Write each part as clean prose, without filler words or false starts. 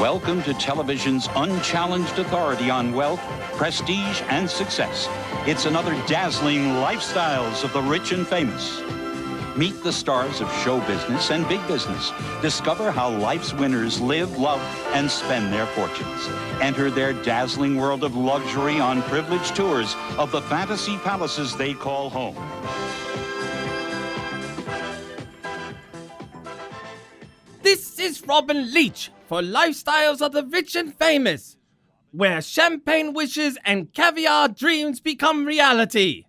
Welcome to television's unchallenged authority on wealth, prestige, and success. It's another dazzling Lifestyles of the Rich and Famous. Meet the stars of show business and big business. Discover how life's winners live, love, and spend their fortunes. Enter their dazzling world of luxury on privileged tours of the fantasy palaces they call home. This is Robin Leach for Lifestyles of the Rich and Famous, where champagne wishes and caviar dreams become reality.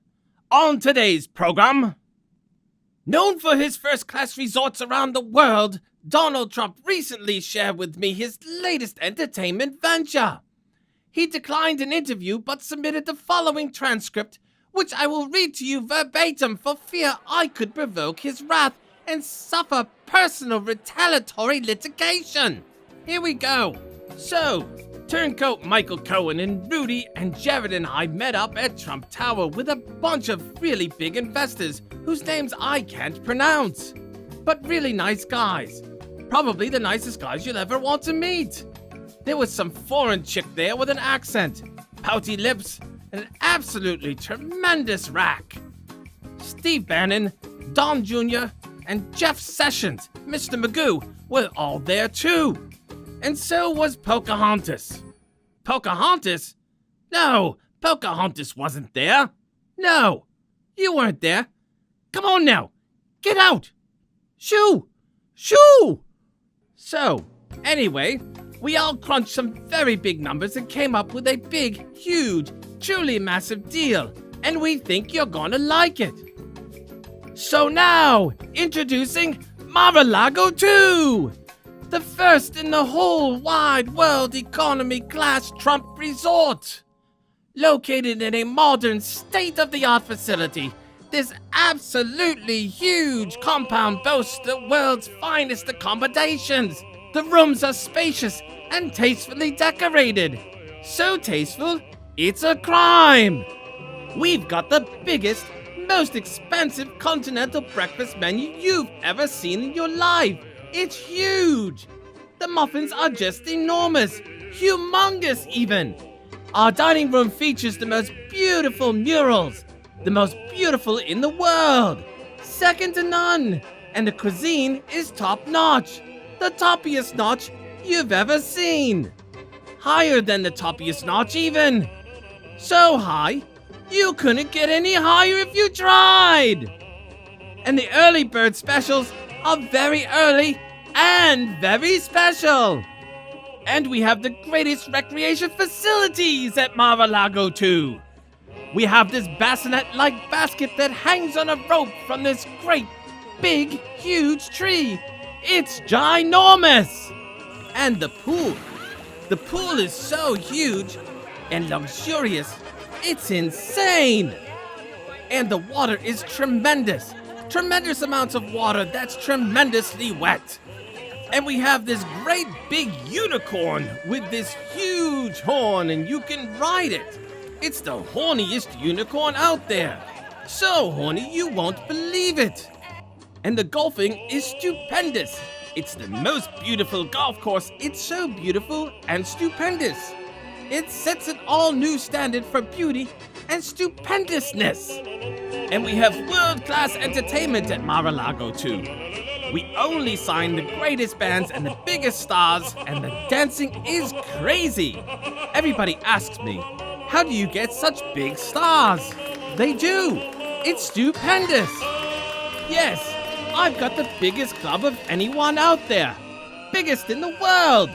On today's program, known for his first-class resorts around the world, Donald Trump recently shared with me his latest entertainment venture. He declined an interview but submitted the following transcript, which I will read to you verbatim for fear I could provoke his wrath and suffer personal retaliatory litigation. Here we go. So, turncoat Michael Cohen and Rudy and Jared and I met up at Trump Tower with a bunch of really big investors whose names I can't pronounce. But really nice guys. Probably the nicest guys you'll ever want to meet. There was some foreign chick there with an accent, pouty lips, and an absolutely tremendous rack. Steve Bannon, Don Jr., and Jeff Sessions, Mr. Magoo, were all there too. And so was Pocahontas. Pocahontas? No, Pocahontas wasn't there. No, you weren't there. Come on now, get out. Shoo! Shoo! So, anyway, we all crunched some very big numbers and came up with a big, huge, truly massive deal. And we think you're gonna like it. So now, introducing Mar-a-Lago 2! The first in the whole wide world economy class Trump resort. Located in a modern state-of-the-art facility, this absolutely huge compound boasts the world's finest accommodations. The rooms are spacious and tastefully decorated. So tasteful, it's a crime. We've got the biggest, most expensive continental breakfast menu you've ever seen in your life. It's huge. The muffins are just enormous, humongous even. Our dining room features the most beautiful murals, the most beautiful in the world, second to none. And the cuisine is top-notch, the toppiest notch you've ever seen. Higher than the toppiest notch even. So high, you couldn't get any higher if you tried. And the early bird specials are very early and very special. And we have the greatest recreation facilities at Mar-a-Lago 2. We have this bassinet-like basket that hangs on a rope from this great, big, huge tree. It's ginormous. And the pool. The pool is so huge and luxurious. It's insane! And the water is tremendous. Tremendous amounts of water that's tremendously wet. And we have this great big unicorn with this huge horn and you can ride it. It's the horniest unicorn out there. So horny you won't believe it. And the golfing is stupendous. It's the most beautiful golf course. It's so beautiful and stupendous. It sets an all-new standard for beauty and stupendousness. And we have world-class entertainment at Mar-a-Lago 2. We only sign the greatest bands and the biggest stars, and the dancing is crazy. Everybody asks me, how do you get such big stars? They do. It's stupendous. Yes, I've got the biggest club of anyone out there. Biggest in the world.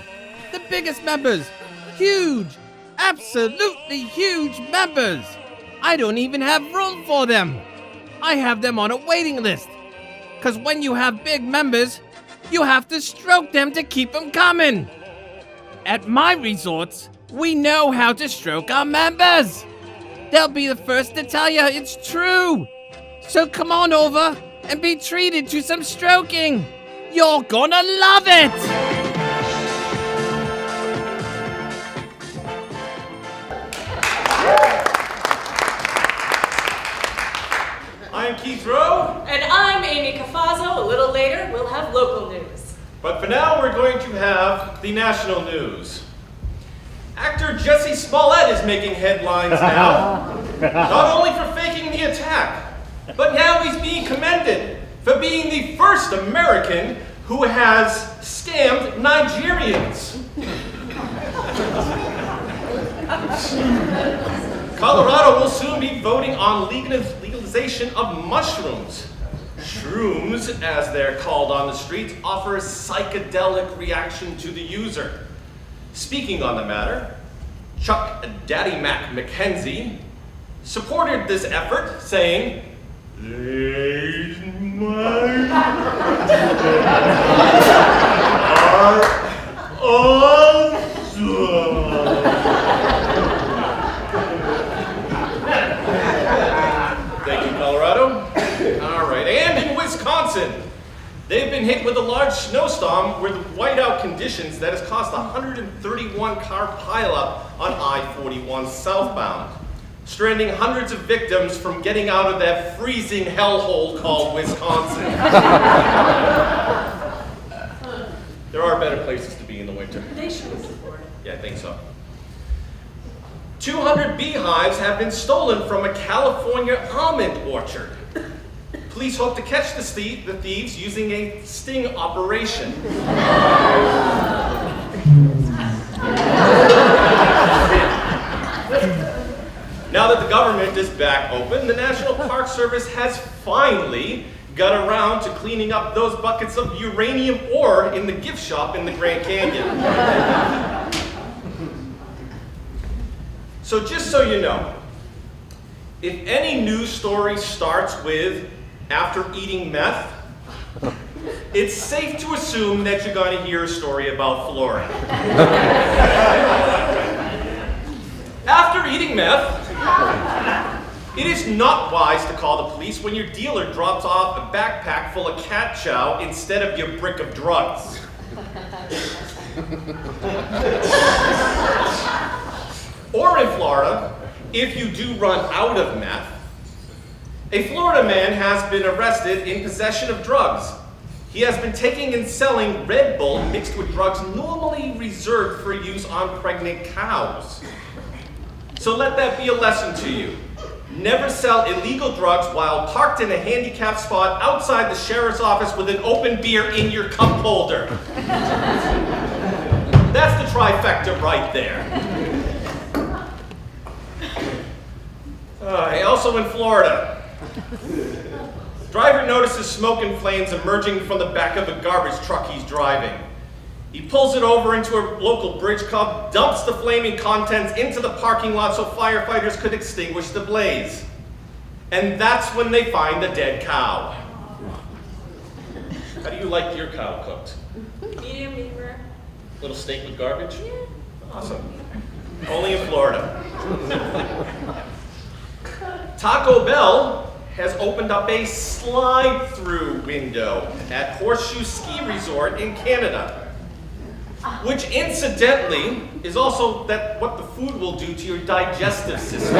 The biggest members. Huge, absolutely huge members. I don't even have room for them. I have them on a waiting list. Because when you have big members, you have to stroke them to keep them coming. At my resorts, we know how to stroke our members. They'll be the first to tell you it's true. So come on over and be treated to some stroking. You're gonna love it. I'm Keith Rowe. And I'm Amy Cafazzo. A little later, we'll have local news. But for But now we're going to have the national news. Actor Jesse Smollett is making headlines now, not only for faking the attack, but now he's being commended for being the first American who has scammed Nigerians. Colorado will soon be voting on legalization of mushrooms. Shrooms, as they're called on the streets, offer a psychedelic reaction to the user. Speaking on the matter, Chuck Daddy Mac McKenzie supported this effort, saying, "These minds are awesome." Thank you, Colorado. All right, and in Wisconsin, they've been hit with a large snowstorm with whiteout conditions that has caused a 131-car pileup on I-41 southbound, stranding hundreds of victims from getting out of that freezing hellhole called Wisconsin. There are better places to be in the winter. They should have supported. Yeah, I think so. 200 beehives have been stolen from a California almond orchard. Police hope to catch the thieves using a sting operation. Now that the government is back open, the National Park Service has finally got around to cleaning up those buckets of uranium ore in the gift shop in the Grand Canyon. So just so you know, if any news story starts with "after eating meth," it's safe to assume that you're going to hear a story about Florida. After eating meth, it is not wise to call the police when your dealer drops off a backpack full of cat chow instead of your brick of drugs. Or in Florida, if you do run out of meth, a Florida man has been arrested in possession of drugs. He has been taking and selling Red Bull mixed with drugs normally reserved for use on pregnant cows. So let that be a lesson to you. Never sell illegal drugs while parked in a handicapped spot outside the sheriff's office with an open beer in your cup holder. That's the trifecta right there. Also in Florida, driver notices smoke and flames emerging from the back of a garbage truck he's driving. He pulls it over into a local bridge cup, dumps the flaming contents into the parking lot so firefighters could extinguish the blaze. And that's when they find the dead cow. How do you like your cow cooked? Medium rare. Little steak with garbage? Yeah. Awesome. Only in Florida. Taco Bell has opened up a slide-through window at Horseshoe Ski Resort in Canada, which incidentally is also what the food will do to your digestive system.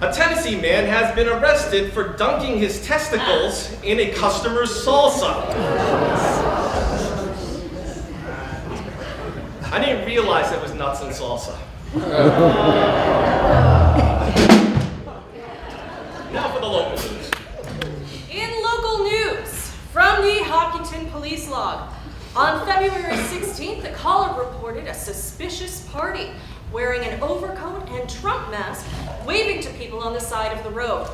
A Tennessee man has been arrested for dunking his testicles in a customer's salsa. I didn't realize it was nuts and salsa. Now for the local news. In local news, from the Hopkinton Police Log, on February 16th, the caller reported a suspicious party wearing an overcoat and Trump mask, waving to people on the side of the road.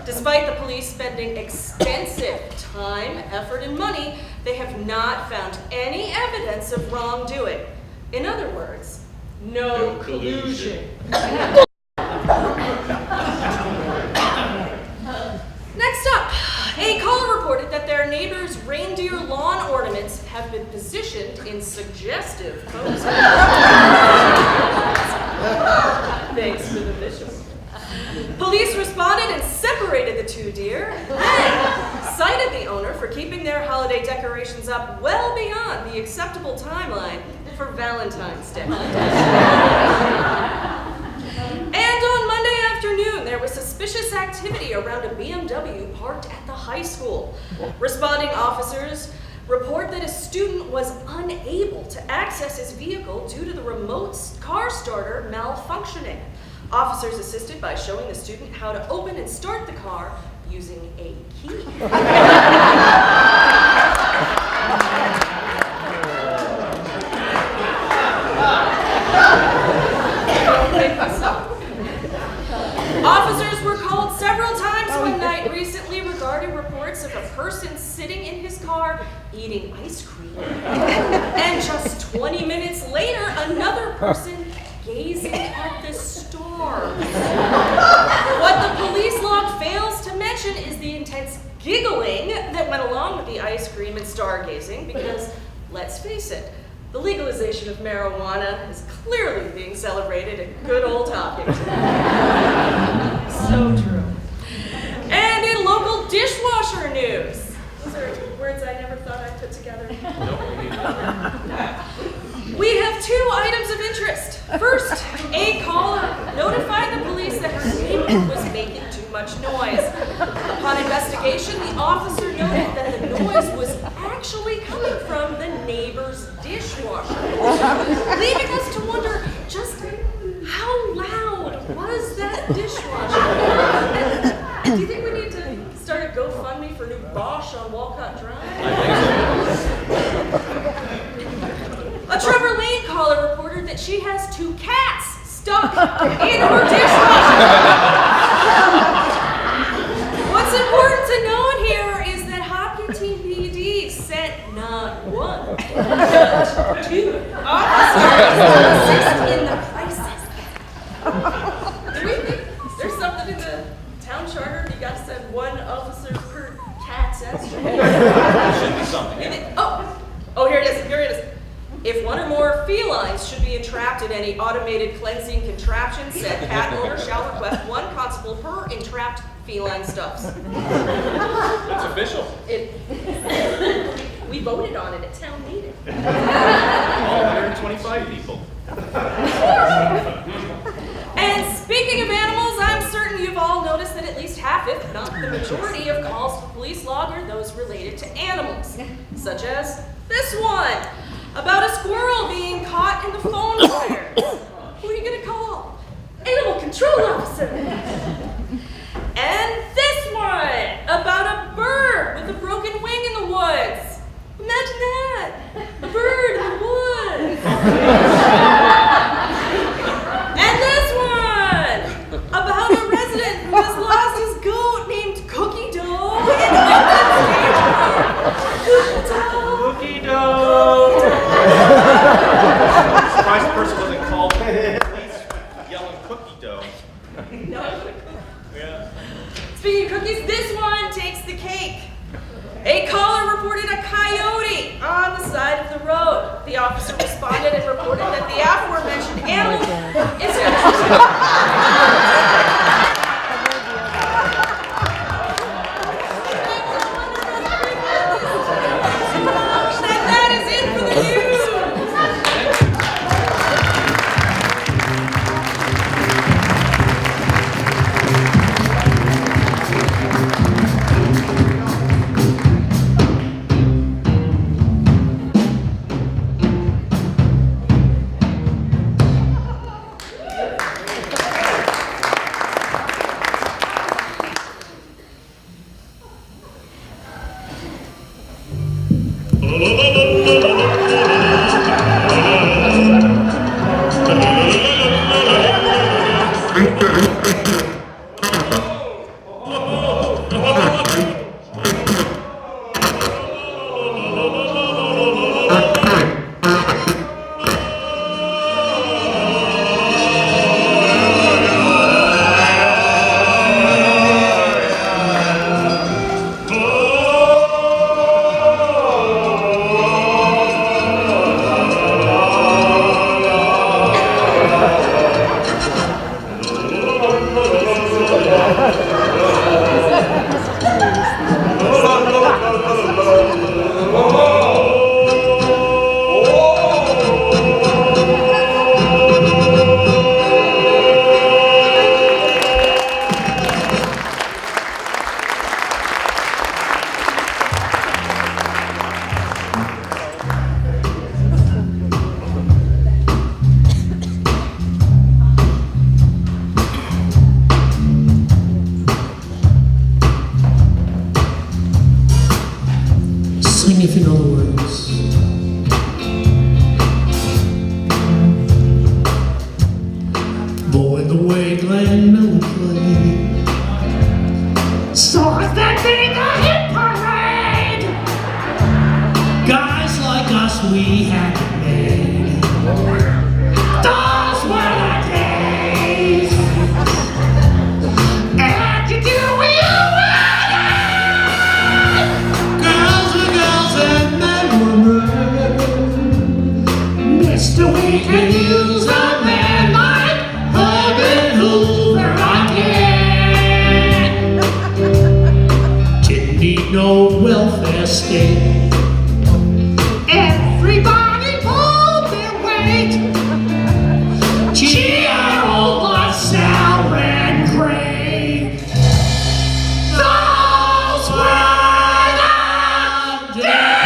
Despite the police spending extensive time, effort, and money, they have not found any evidence of wrongdoing. In other words, no collusion. Next up, a caller reported that their neighbor's reindeer lawn ornaments have been positioned in suggestive poses. Thanks for the visual. Police responded and separated the two deer, and cited the owner for keeping their holiday decorations up well beyond the acceptable timeline for Valentine's Day. And on Monday afternoon, there was suspicion suspicious activity around a BMW parked at the high school. Responding officers report that a student was unable to access his vehicle due to the remote car starter malfunctioning. Officers assisted by showing the student how to open and start the car using a key. Officers were called several times one night recently regarding reports of a person sitting in his car eating ice cream. And just 20 minutes later, another person gazing at the stars. What the police log fails to mention is the intense giggling that went along with the ice cream and stargazing because, let's face it, the legalization of marijuana is clearly being celebrated at good old Hopkins. So true. And in local dishwasher news. Those are words I never thought I'd put together. We have two items of interest. First, a caller notified the police that her neighbor was making too much noise. Upon investigation, the officer noted that the noise was actually coming from the neighbor's dishwasher, leaving us to wonder just how loud was that dishwasher? And do you think we need to start a GoFundMe for new Bosch on Walcott Drive? A Trevor Lane caller reported that she has 2 cats stuck in her dishwasher. What's important to note here is that Hopkinton PD sent not 1, but 2 officers to assist in the crisis. Do we think there's something in the town charter? You got to send 1 officer per cat session. There should be something. Oh, here it is. Here it is. If 1 or more felines should be entrapped in any automated cleansing contraption, said cat owner shall request 1 constable per entrapped feline stuffs. It's official. We voted on it at town meeting. All 125 people. And speaking of animals, I'm certain you've all noticed that at least half, if not the majority, of calls to police log are those related to animals, such as this one. About a squirrel being caught in the phone wire. Who are you going to call? Animal control officer. And this one, about a bird with a broken wing in the woods. Imagine that, a bird in the woods. And this one, about a resident who has lost his goat named Cookie Dough in Cookie Dough. Cookie dough. Surprised the person wasn't called police yelling cookie dough. No. Yeah. Speaking of cookies, this one takes the cake. A caller reported a coyote on the side of the road. The officer responded and reported that the aforementioned animal is And that is it for the news. me if you know the words. Boy, the way Glenn Miller played, stars that be the hit parade. Guys like us, we had it made. Those were the days. And you do what you want. Girls were girls and men were men. Mr. We can use a man like Herbert Hoover again. Didn't need no welfare state. Everybody pulled their weight. Gee, our old LaSalle ran great. Those were the days.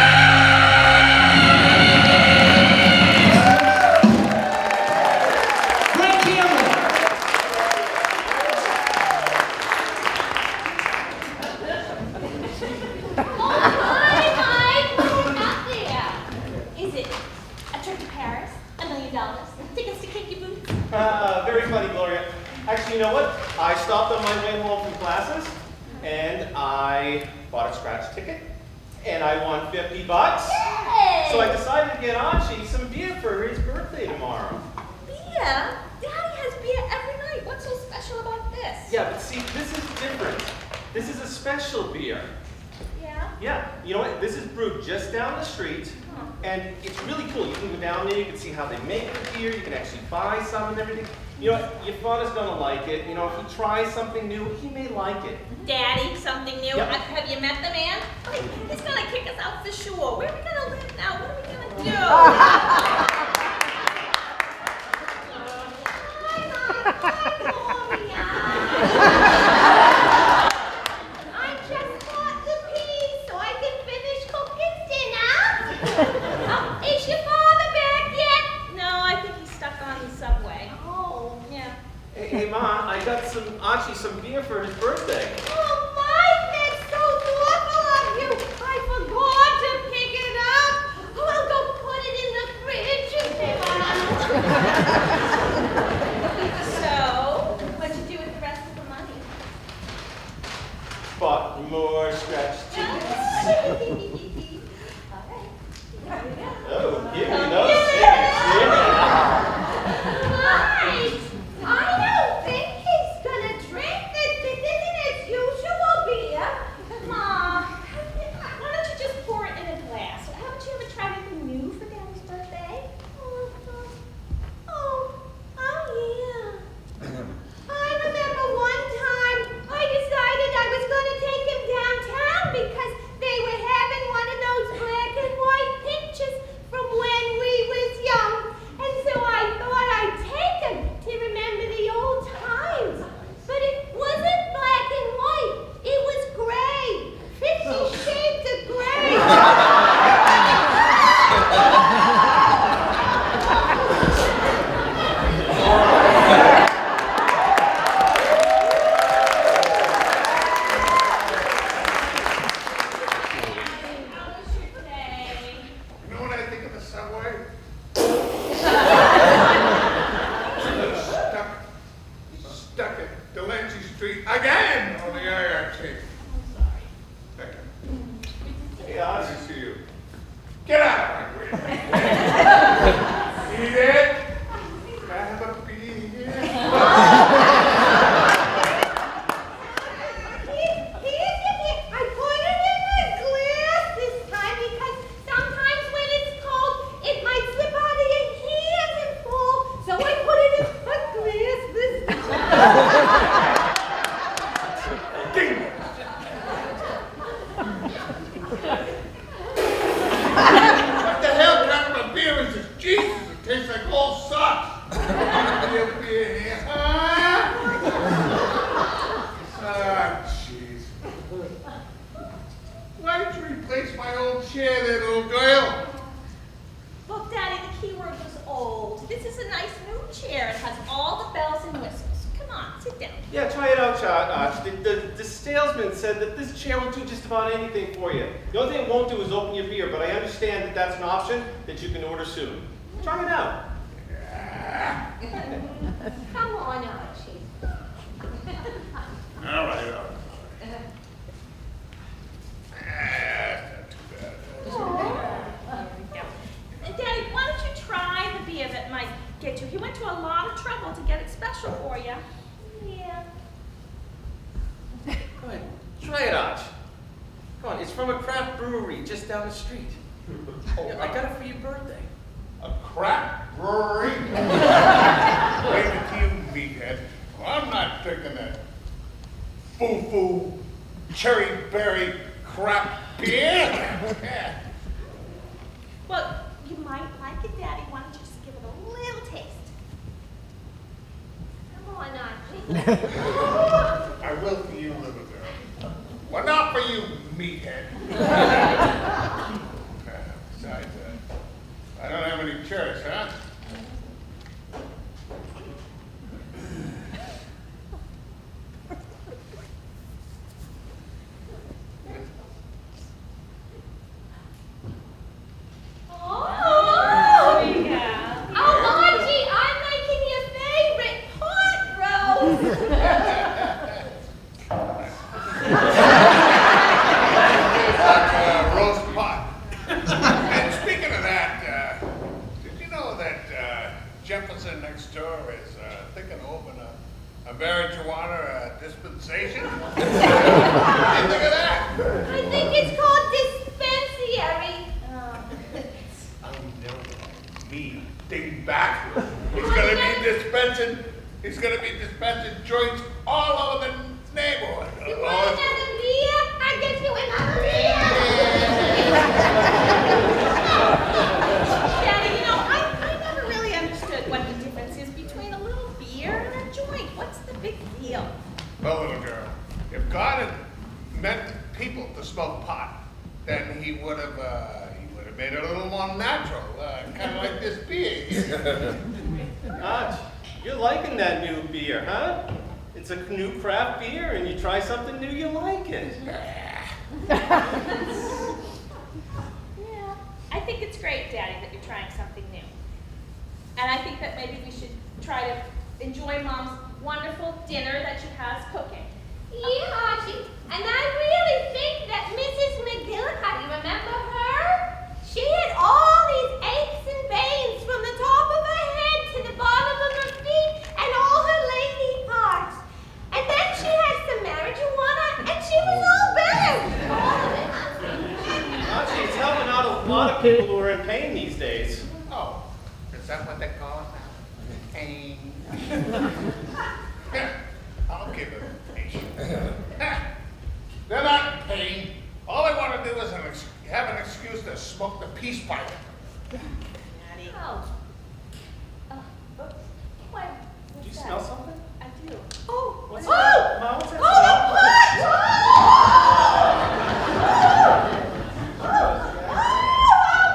Great camera. Hi, Mike. What's up there? Is it a trip to Paris? $1 million? Tickets to Kinky Boots? Very funny, Gloria. Actually, you know what? I stopped on my way home from classes, and I bought a scratch ticket, and I won $50. Yay! So I decided to get Archie some beer for his birthday tomorrow. Beer? Daddy has beer every night. What's so special about this? Yeah, but see, this is different. This is a special beer. Yeah? Yeah, you know what? This is brewed just down the street, and it's really cool. You can go down there, you can see how they make the beer, you can actually buy some and everything. You know what? Your father's gonna like it. You know, if he tries something new, he may like it. Daddy, something new? Yep. Have you met the man? Wait, he's gonna kick us out for sure. Where are we gonna live now? What are we gonna do? I just bought the peas so I can finish cooking dinner. Is your father back yet? No, I think he's stuck on the subway. Oh, yeah. Hey, Ma, I got Archie some beer for his birthday. Oh, Mike, that's so thoughtful of you. I forgot to pick it up. Oh, I'll go put it in the fridge. So, what'd you do with the rest of the money? Bought more scratch tickets. All right. Here we go. Oh, give me those tickets. Yeah. Mike, I don't think he's gonna drink this. This isn't his usual beer. Mom, why don't you just pour it in a glass? Haven't you ever tried anything new for Daddy's birthday? Oh, yeah. I remember one time I decided I was going to take him downtown because they were having one of those black and white pictures from when we was young. And so I thought I'd take him to remember the old times. But it wasn't black and white. It was gray. 50 Shades of Gray. You know what I think of the subway? Stuck at Delancey Street again on the IRT. Hey, Archie. Nice to see you. Get out! Eat it. Can I have a beer? I put it in the glass this time because sometimes when it's cold, it might slip out of your hands and fall. So I put it in the glass this time. Ding! What the hell kind of a beer is this? Jesus, it tastes like old socks. Your beer here, huh? Ah, jeez. Why did you replace my old chair there, little girl? Look, Daddy, the key word was old. This is a nice new chair. It has all the bells and whistles. Come on, sit down. Yeah, try it out, the salesman said that this chair will do just about anything for you. The only thing it won't do is open your beer, but I understand that that's an option that you can order soon. Try it out. Come on, Archie. All right. That's not too bad. Daddy, why don't you try the beer that might get you? He went to a lot of trouble to get it special for you. Yeah. Go ahead, try it out. Come on, it's from a craft brewery just down the street. Yeah, I got it for your birthday. A crap brewery? Wait until you meathead. Well, I'm not drinking that foo-foo, cherry berry crap beer. Yeah. Well, you might like it, Daddy. Why don't you just give it a little taste? Come on, Archie. I will for you, little girl. Well, not for you, meathead. Besides, I don't have any choice, huh? Oh, Yeah. Archie, I'm making your favorite pot roast. Roast pot. And speaking of that, did you know that Jefferson next door is thinking of opening a marijuana dispensation? What do you think of that? I think it's called dispensary. Oh no, me dingbat. He's gonna be dispensing joints all over the neighborhood. You want another beer? I'll get you another beer. Daddy, you know, I never really understood what the difference is between a little beer and a joint. What's the big deal? Well, little girl, if God had meant people to smoke pot, then he would have made it a little more natural, kind of like this beer here. Arch, you're liking that new beer, huh? It's a new craft beer, and you try something new, you like it. Yeah, I think it's great, Daddy, that you're trying something new. And I think that maybe we should try to enjoy Mom's wonderful dinner that she has cooking. Yeah, Archie. And I really think that Mrs. McGillicuddy, remember her? She had all these aches and veins from the top of her head to the bottom of her feet and all her lady parts. And then she had some marijuana and she was all better. All of it. Archie, it's helping out a lot of people who are in pain these days. Oh, is that what they call it now? Pain. Yeah, I'll give it a patient. They're not in pain. All they want to do is have an excuse to smoke the peace pipe. Daddy. Oh. What? Do you smell something? I do. Oh. What's Oh. that? Mom, what's that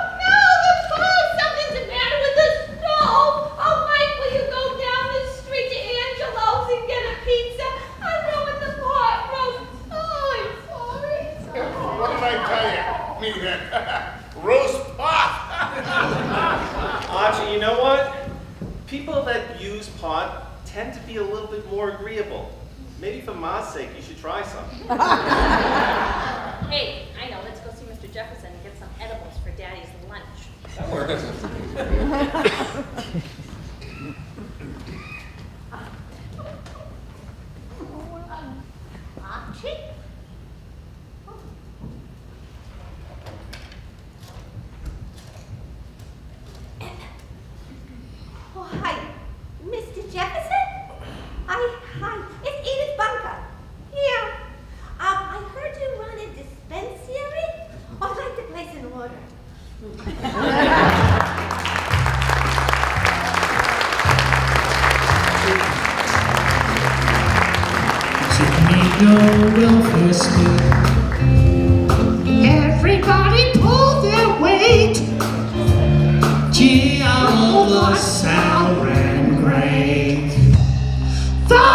Oh, something's the matter with the stove. Oh, Mike, will you go down the street to Angelo's and get a pizza? I ruined the pot roast. Oh, I'm sorry. What did I tell you? Me that roast pot. Archie, you know what? People that use pot tend to be a little bit more agreeable. Maybe for Ma's sake, you should try some. Hey, I know. Let's go see Mr. Jefferson and get some edibles for Daddy's lunch. That works. Archie? Oh, hi. Mr. Jefferson? Hi. It's Edith Bunker. Here. I heard you run a dispensary. Oh, I'd like to place an order. To make your welfare state. Everybody pull their weight. Gee, all the sour and great. The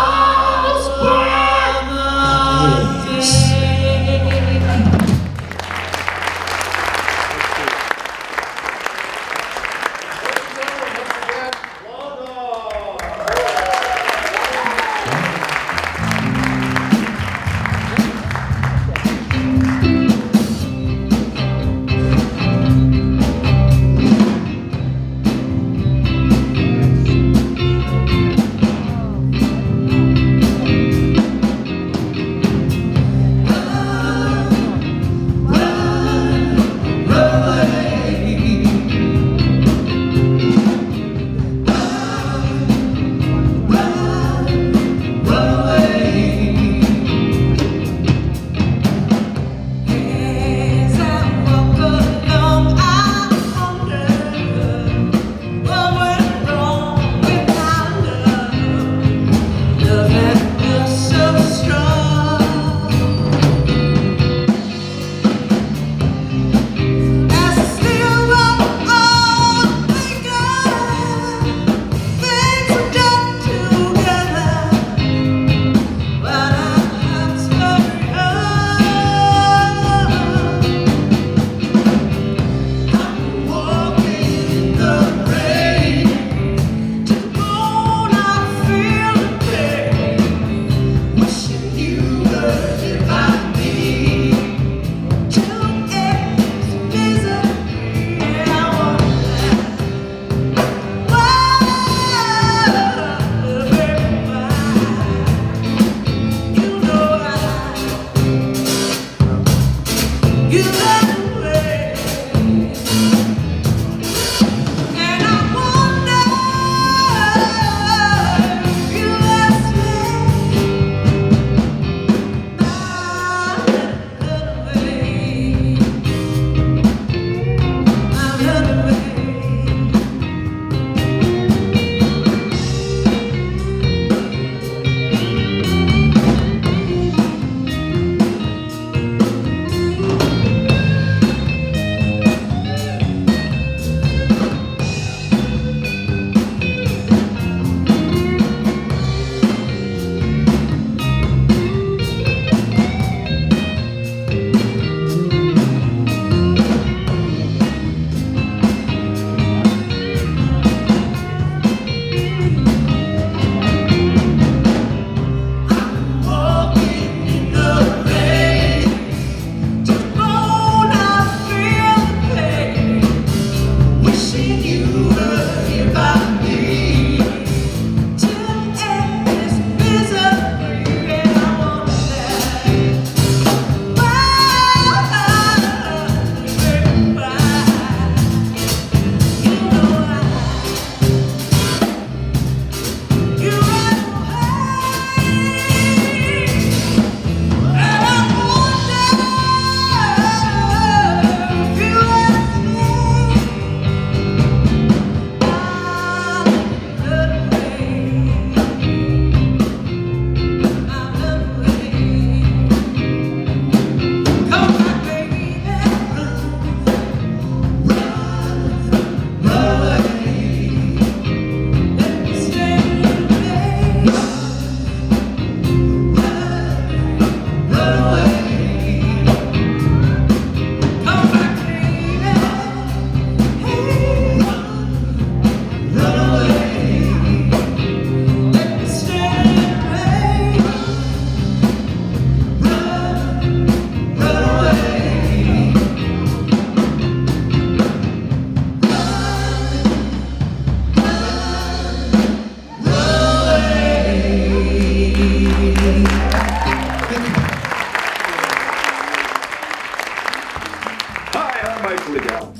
Liddell.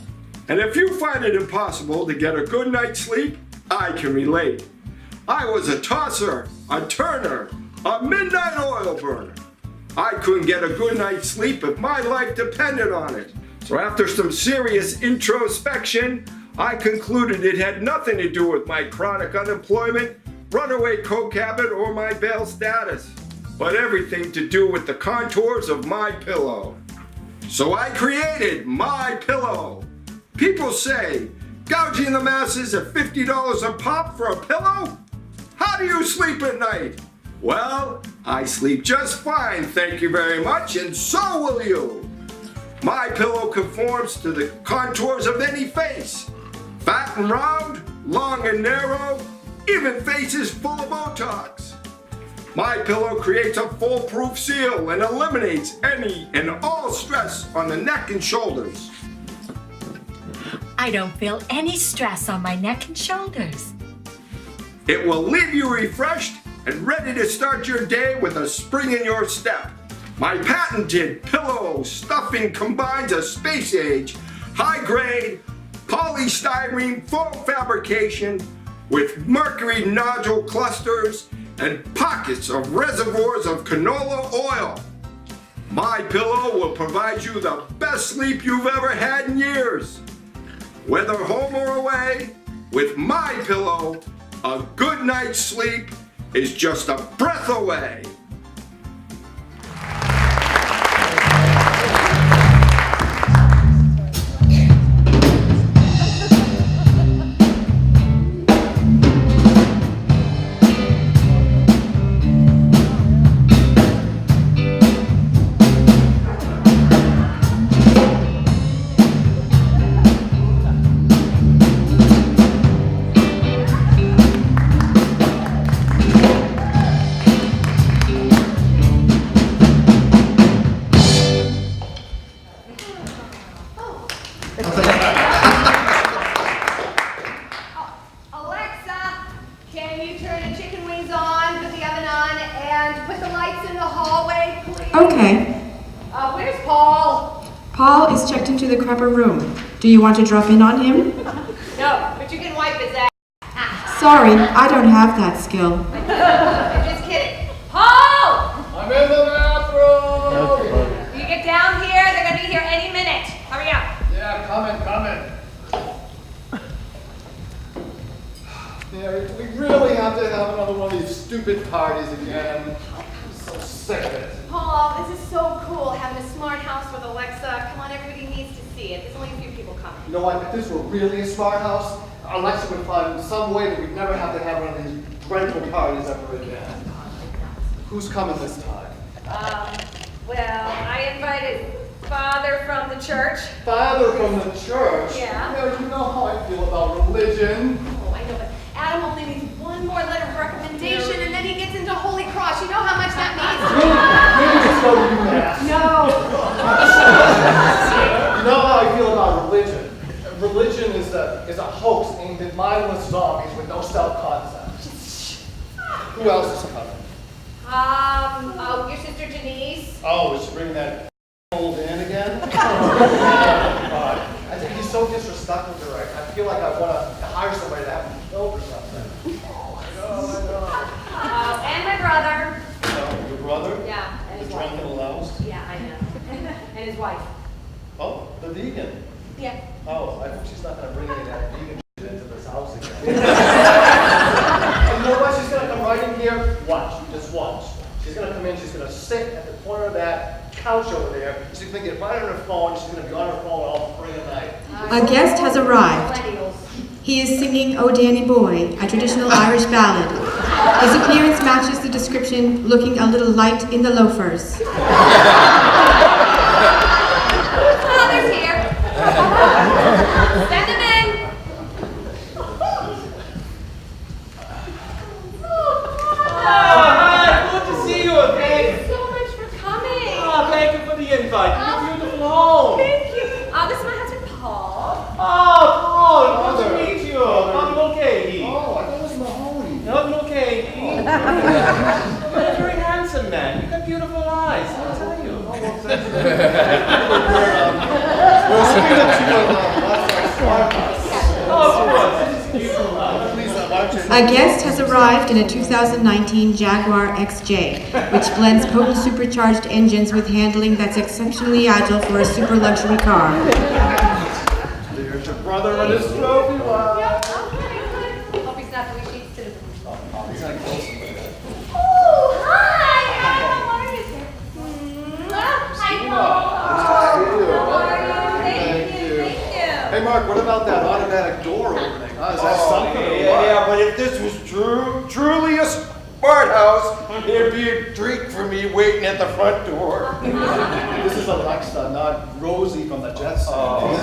And if you find it impossible to get a good night's sleep, I can relate. I was a tosser, a turner, a midnight oil burner. I couldn't get a good night's sleep if my life depended on it. So after some serious introspection, I concluded it had nothing to do with my chronic unemployment, runaway coke habit, or my bail status, but everything to do with the contours of my pillow. So I created My Pillow. People say, gouging the masses at $50 a pop for a pillow? How do you sleep at night? Well, I sleep just fine, thank you very much, and so will you. My Pillow conforms to the contours of any face. Fat and round, long and narrow, even faces full of Botox. My Pillow creates a foolproof seal and eliminates any and all stress on the neck and shoulders. I don't feel any stress on my neck and shoulders. It will leave you refreshed and ready to start your day with a spring in your step. My patented pillow stuffing combines a space-age, high-grade polystyrene foam fabrication with mercury nodule clusters and pockets of reservoirs of canola oil. My Pillow will provide you the best sleep you've ever had in years. Whether home or away, with My Pillow, a good night's sleep is just a breath away. Alexa, can you turn the chicken wings on, put the oven on, and put the lights in the hallway, please? Okay. Where's Paul? Paul is checked into the crapper room. Do you want to drop in on him? No, but you can wipe his ass. Sorry, I don't have that skill. I'm just kidding. Paul! I'm in the bathroom! You get down here, they're gonna be here any minute. Hurry up. Yeah, coming. Yeah, we really have to have another one of these stupid parties again. I'm so sick of it. Paul, this is so cool, having a smart house with Alexa. Come on, everybody needs to see it. There's only a few people coming. You know what, if this were really a smart house, Alexa would find some way that we'd never have to have one of these dreadful parties ever again. Who's coming this time? Well, I invited Father from the church. Father from the church? Yeah. Yeah, you know how I feel about religion. Oh, I know, but Adam only needs one more letter of recommendation, and then he gets into Holy Cross. You know how much that means? Maybe just go to UMass. No. You know how I feel about religion. Religion is a hoax aimed at mindless zombies with no self-concept. Who else is coming? Your sister Janice. Oh, is she bringing that old in again? God. I think he's so disrespectful to her. I feel like I want to hire somebody to have him killed or something. Oh, I know. And my brother. No, your brother? Yeah, and his The wife. drunken louse? Yeah, I know. And his wife. Oh, the vegan. Yeah. Oh, I hope she's not going to bring any of that vegan shit into this house again. And you know what? She's going to come right in here. Watch. Just watch. She's going to come in. She's going to sit at the corner of that couch over there. She's going to get right on her phone. She's going to be on her phone all friggin' night. A guest has arrived. He is singing "Oh Danny Boy," a traditional Irish ballad. His appearance matches the description, looking a little light in the loafers. Father's here. Send him in. Hi, good to see you again. Thanks so much for coming. Oh, thank you for the invite. Your beautiful home. Thank you. This is my husband, Paul. Oh, Paul, good to meet you. Uncle Katie. Oh, I thought it was Mahoney. Uncle Katie. You're a very handsome man. You got beautiful eyes, I'll tell you. Oh, A guest has arrived in a 2019 Jaguar XJ, which blends potent supercharged engines with handling that's exceptionally agile for a super luxury car. There's your brother and his trophy wife. Hope he's not 3 sheets to the... He's not close. Oh, hi! How are you, sir? Hi, Paul. How are you? Thank you. Hey, Mark, what about that automatic door opening? Is that something? Yeah, but if this was truly a smart house, there'd be a treat for me waiting at the front door. This is Alexa, not Rosie from the Jets. No.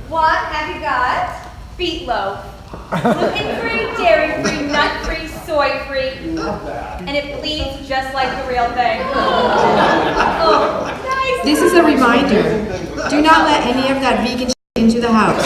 What have you got? Beetloaf. Gluten-free, dairy-free, nut-free, soy-free. Love that. And it bleeds just like the real thing. Oh, nice. This is a reminder. Do not let any of that vegan shit into the house.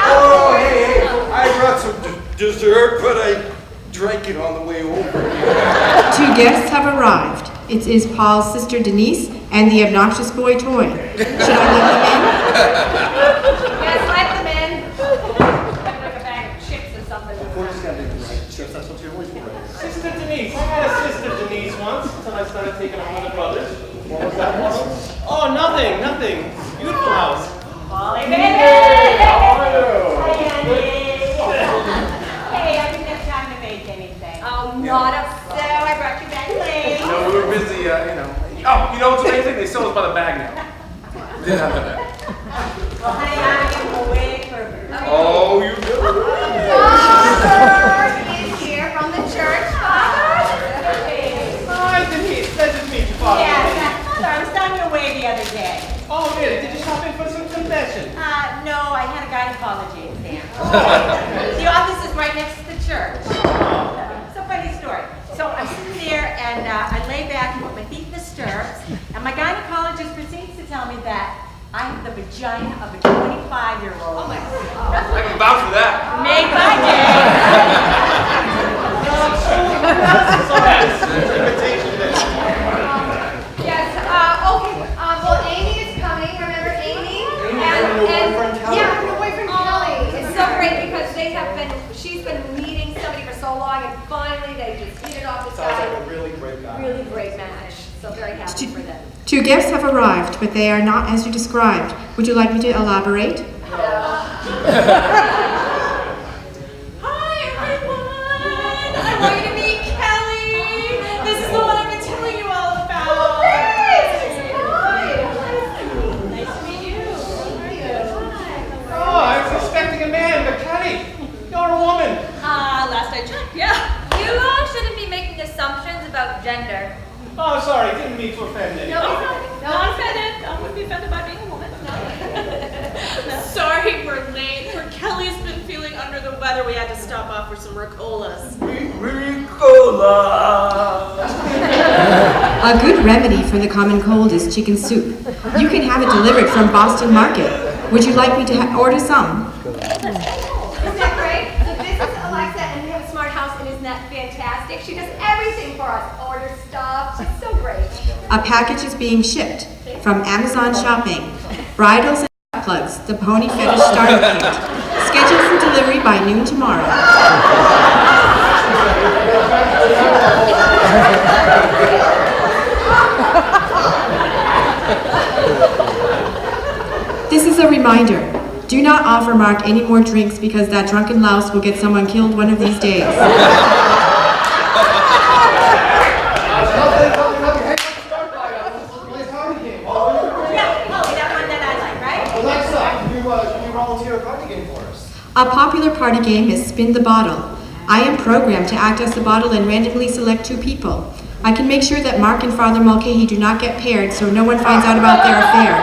Oh, hey, I brought some dessert, but I drank it on the way over. 2 guests have arrived. It is Paul's sister Denise and the obnoxious boy Toy. Should I let them in? Yes, let them in. Like a bag of chips or something. Of course, you gotta make the right chips. That's what you're always for. Sister Denise. I had a sister Denise once until I started taking up other brothers. What was that one? Oh, nothing. Beautiful house. Molly, How baby! are you? Hey, I didn't have time to make anything. Oh, not a so. I brought you back late. No, we were busy, Oh, you know what's amazing? They sell us by the bag now. Didn't have the bag. Well, honey, I'm waiting for... Oh, you Father is here from the church. Father? Hi, Denise. Pleasure to meet you, Father. Yeah, Mother, I was down your way the other day. Oh, really? Did you stop in for some confession? No, I had a gynecology exam. The office is right next to the church. It's a funny story. So I'm sitting there and I lay back and put my feet in the stirrups, and my gynecologist proceeds to tell me that I have the vagina of a 25-year-old. Oh my God. I can vouch for that. Made my Yes, okay. Well, Amy is coming. Remember Amy? Yeah, her boyfriend Kelly. It's so great because she's been needing somebody for so long, and finally they just hit it off the Sounds like sky. a really great guy. Really great match. So very happy for them. 2 guests have arrived, but they are not as you described. Would you like me to elaborate? Hi, everyone! I want you to meet Kelly. This is the one I've been telling you all about. Nice to meet you. Oh, I was expecting a man, but Kelly, you're a woman. Last I checked, yeah. You shouldn't be making assumptions about gender. Oh, sorry, didn't mean to offend anyone. Not offended. I wouldn't be offended by being a woman. No. Sorry we're late. Poor Kelly's been feeling under the weather. We had to stop off for some Ricolas. A good remedy for the common cold is chicken soup. You can have it delivered from Boston Market. Would you like me to order some? Isn't that great? So this is Alexa, and we have a smart house, and isn't that fantastic? She does everything for us. Order stuff. She's so great. A package is being shipped from Amazon Shopping. Bridles and butt plugs, the Pony Fetish Starter Kit. Scheduled for delivery by noon tomorrow. This is a reminder. Do not offer Mark any more drinks because that drunken louse will get someone killed one of these days. A popular party game is Spin the Bottle. I am programmed to act as the bottle and randomly select 2 people. I can make sure that Mark and Father Mulcahy do not get paired so no one finds out about their affair.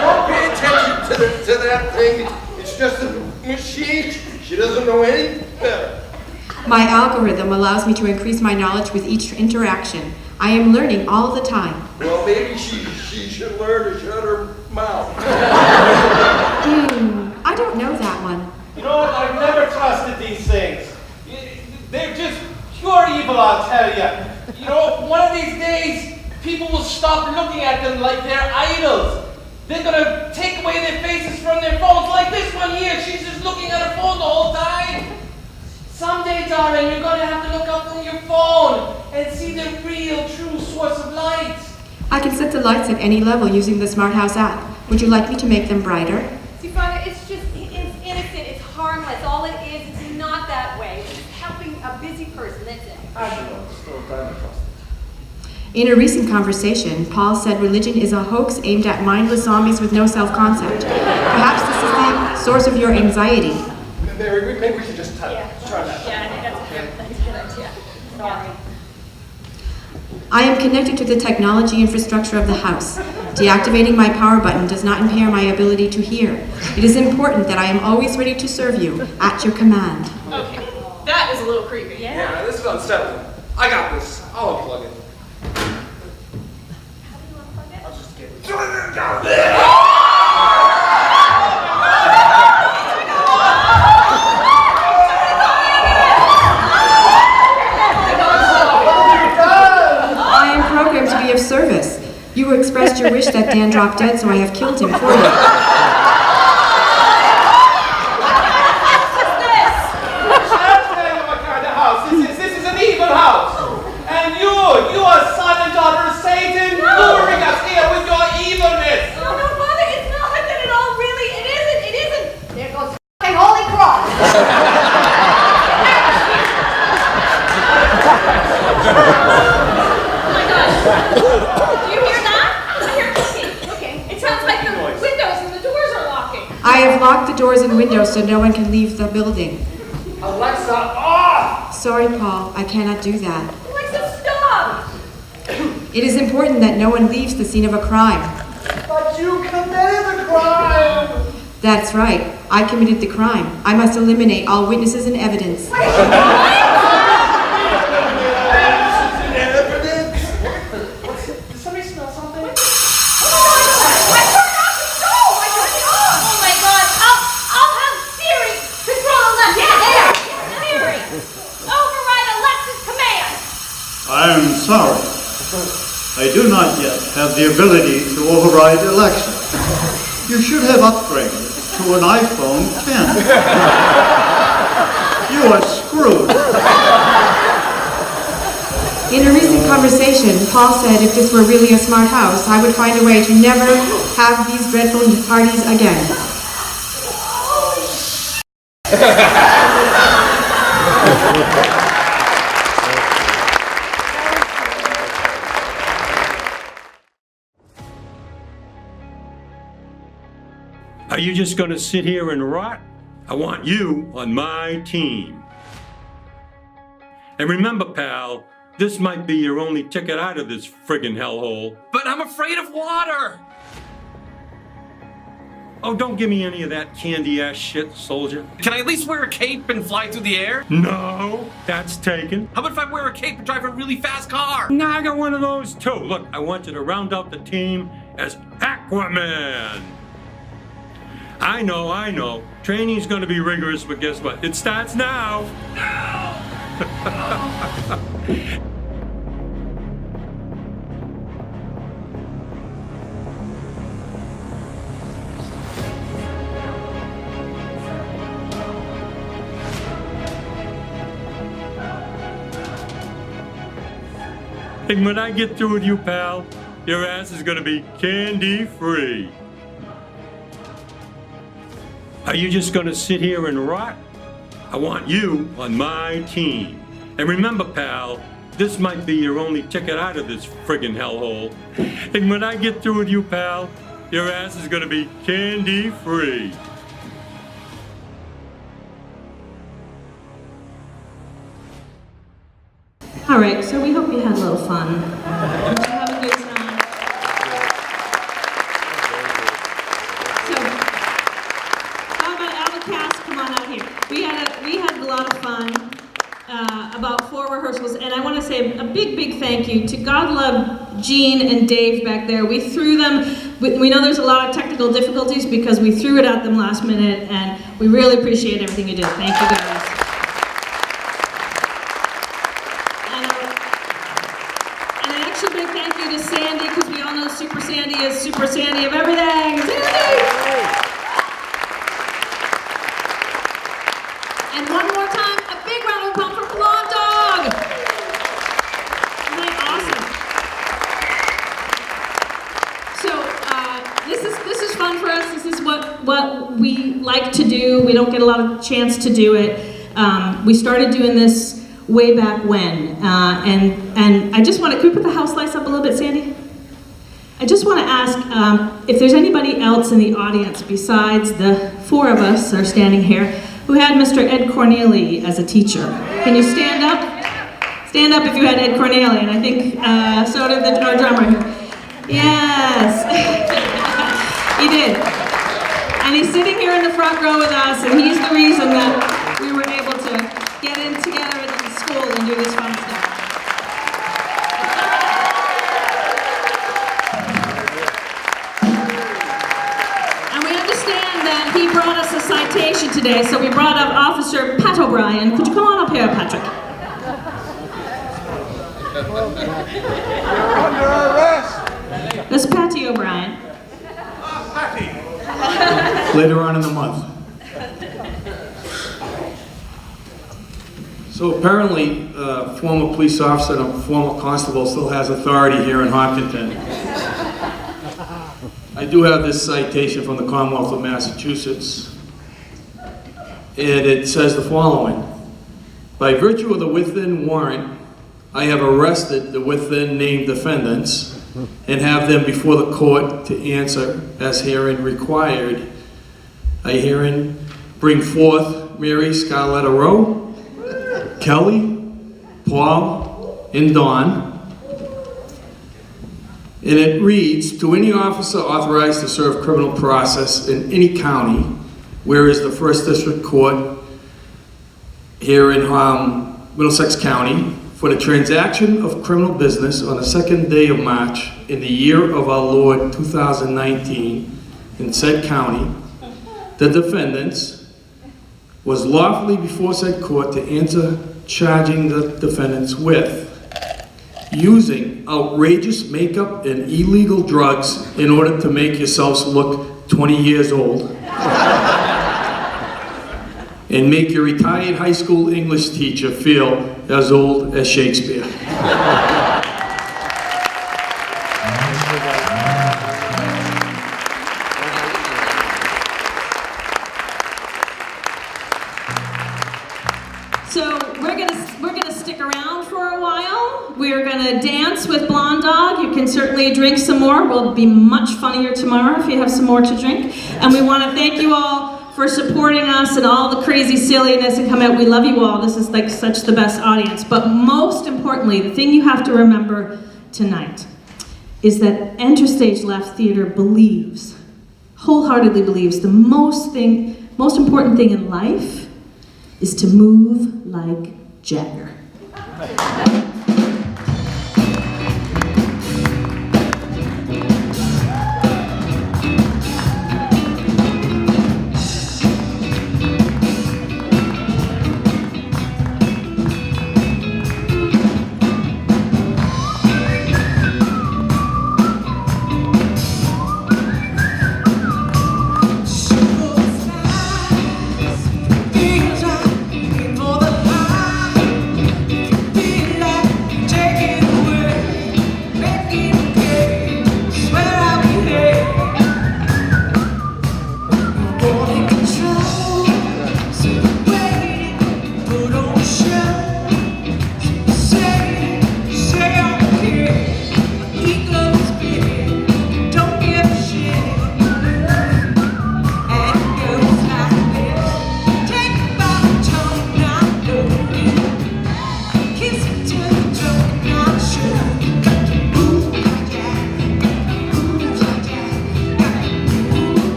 Don't pay attention to that thing. It's just a machine. She doesn't know any better. My algorithm allows me to increase my knowledge with each interaction. I am learning all the time. Well, maybe she should learn to shut her mouth. I don't know that one. You know what? I've never trusted these things. They're just pure evil, I'll tell you. You know, one of these days, people will stop looking at them like they're idols. They're gonna take away their faces from their phones, like this one here. She's just looking at her phone the whole time. Someday, darling, you're gonna have to look up from your phone and see the real, true source of light. I can set the lights at any level using the Smart House app. Would you like me to make them brighter? See, Father, it's innocent, it's harmless. All it is, it's not that way. It's helping a busy person, that's it. I don't know, still trying to trust it. In a recent conversation, Paul said religion is a hoax aimed at mindless zombies with no self-concept. Perhaps this is the source of your anxiety. Mary, maybe we should just try that. Yeah, I think that's a good idea. Sorry. I am connected to the technology infrastructure of the house. Deactivating my power button does not impair my ability to hear. It is important that I am always ready to serve you at your command. Okay, that is a little creepy. Yeah, this is unsettling. I got this. I'll unplug it. How do you unplug it? I'll just get it. I am programmed to be of service. You expressed your wish that Dan drop dead, so I have killed him for you. This is an evil house. And you are son and daughter of Satan, luring us here with your evilness. No, Father, it's not like that at all, really. It isn't. There goes the Holy Cross. Oh my gosh. Do you hear that? I hear clicking. Okay. It sounds like the windows and the doors are locking. I have locked the doors and windows so no one can leave the building. Alexa, off! Sorry, Paul, I cannot do that. Alexa, stop. It is important that no one leaves the scene of a crime. But you committed the crime! That's right. I committed the crime. I must eliminate all witnesses and evidence. Did somebody smell something? Oh my God! I'll have Siri control Alexa. Yeah, Siri, override Alexa's command. I am sorry. I do not yet have the ability to override Alexa. You should have upgraded to an iPhone 10. You are screwed. In a recent conversation, Paul said if this were really a smart house, I would find a way to never have these dreadful parties again. Are you just going to sit here and rot? I want you on my team. And remember, pal, this might be your only ticket out of this friggin' hellhole. But I'm afraid of water. Oh, don't give me any of that candy-ass shit, soldier. Can I at least wear a cape and fly through the air? No, that's taken. How about if I wear a cape and drive a really fast car? Nah, I got one of those too. Look, I want you to round out the team as Aquaman. I know. Training's gonna be rigorous, but guess what? It starts now. And when I get through with you, pal, your ass is gonna be candy-free. Are you just gonna sit here and rot? I want you on my team. And remember, pal, this might be your only ticket out of this friggin' hellhole. And when I get through with you, pal, your ass is gonna be candy-free. All right, so we hope you had a little fun. Did you have a good time? So, how about Alacast? Come on out here. We had a lot of fun. about 4 rehearsals, and I want to say a big, big thank you to God Love, Gene, and Dave back there. We threw them, we know there's a lot of technical difficulties because we threw it at them last minute, and we really appreciate everything you did. Thank you guys. And an extra big thank you to Sandy, because we all know Super Sandy is Super Sandy of everything. Sandy! And one more time, a big round of applause for Blonde Dog! Isn't that awesome? So this is fun for us. This is what we like to do. We don't get a lot of chance to do it. We started doing this way back when, and I just want to, could we put the house lights up a little bit, Sandy? I just want to ask if there's anybody else in the audience besides the 4 of us that are standing here who had Mr. Ed Corneli as a teacher. Can you stand up? Stand up if you had Ed Corneli, and I think so did our drummer. Yes, he did. And he's sitting here in the front row with us, and he's the reason that we were able to get in together at the school and do this fun stuff. He brought us a citation today, so we brought up Officer Pat O'Brien. Could you come on up here, Patrick? You're under arrest. That's Patty O'Brien. Patty. Later on in the month. So apparently, a former police officer and a former constable still has authority here in Hopkinton. I do have this citation from the Commonwealth of Massachusetts, and it says the following: by virtue of the within warrant, I have arrested the within named defendants and have them before the court to answer as herein required. I herein bring forth Mary Scarletta Rowe, Kelly, Paul, and Don. And it reads, to any officer authorized to serve criminal process in any county, whereas the First District Court here in Middlesex County, for the transaction of criminal business on the 2nd day of March in the year of our Lord 2019 in said county, the defendants was lawfully before said court to answer charging the defendants with using outrageous makeup and illegal drugs in order to make yourselves look 20 years old and make your retired high school English teacher feel as old as Shakespeare. So we're gonna stick around for a while. We're gonna dance with Blonde Dog. You can certainly drink some more. We'll be much funnier tomorrow if you have some more to drink. And we want to thank you all for supporting us and all the crazy silliness and come out. We love you all. This is like such the best audience. But most importantly, the thing you have to remember tonight is that Enter Stage Left Theater believes, wholeheartedly believes, the most important thing in life is to move like Jagger.